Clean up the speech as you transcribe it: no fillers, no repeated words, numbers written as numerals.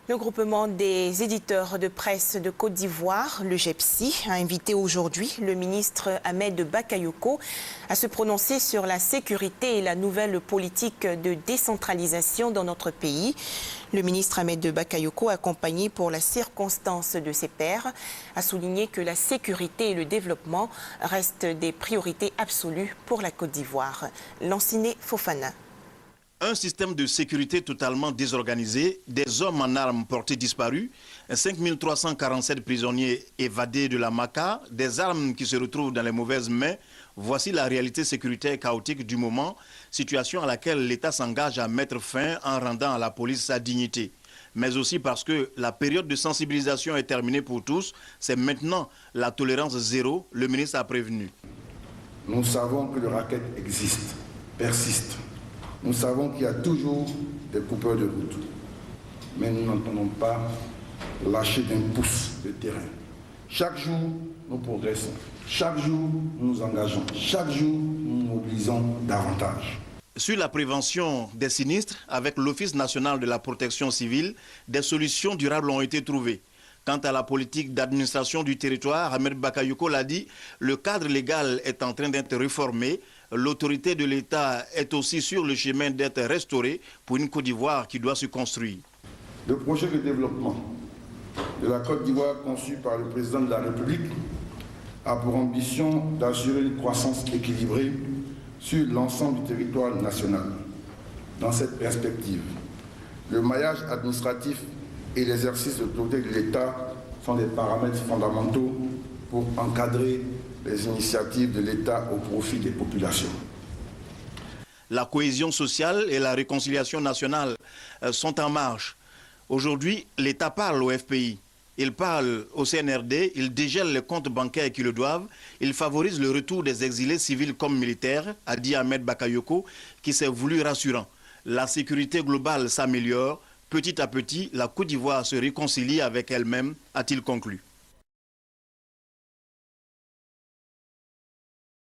Le groupement des éditeurs de presse de Côte d'Ivoire, le GEPSI, a invité aujourd'hui le ministre Ahmed Bakayoko à se prononcer sur la sécurité et la nouvelle politique de décentralisation dans notre pays. Le ministre Ahmed Bakayoko, accompagné pour la circonstance de ses pairs, a souligné que la sécurité et le développement restent des priorités absolues pour la Côte d'Ivoire. Lanciné Fofana. Un système de sécurité totalement désorganisé, des hommes en armes portés disparus, 5347 prisonniers évadés de la Maka, des armes qui se retrouvent dans les mauvaises mains. Voici la réalité sécuritaire chaotique du moment, situation à laquelle l'État s'engage à mettre fin en rendant à la police sa dignité. Mais aussi parce que la période de sensibilisation est terminée pour tous, c'est maintenant la tolérance zéro, le ministre a prévenu. Nous savons que le racket existe, persiste. Nous savons qu'il y a toujours des coupeurs de route, mais nous n'entendons pas lâcher d'un pouce de terrain. Chaque jour, nous progressons. Chaque jour, nous nous engageons. Chaque jour, nous nous mobilisons davantage. Sur la prévention des sinistres, avec l'Office national de la protection civile, des solutions durables ont été trouvées. Quant à la politique d'administration du territoire, Ahmed Bakayoko l'a dit, le cadre légal est en train d'être réformé. L'autorité de l'État est aussi sur le chemin d'être restaurée pour une Côte d'Ivoire qui doit se construire. Le projet de développement de la Côte d'Ivoire conçu par le président de la République a pour ambition d'assurer une croissance équilibrée sur l'ensemble du territoire national. Dans cette perspective, le maillage administratif et l'exercice de l'autorité de l'État sont des paramètres fondamentaux pour encadrer les initiatives de l'État au profit des populations. La cohésion sociale et la réconciliation nationale sont en marche. Aujourd'hui, l'État parle au FPI, il parle au CNRD, il dégèle les comptes bancaires qui le doivent, il favorise le retour des exilés civils comme militaires, a dit Ahmed Bakayoko, qui s'est voulu rassurant. La sécurité globale s'améliore. Petit à petit, la Côte d'Ivoire se réconcilie avec elle-même, a-t-il conclu.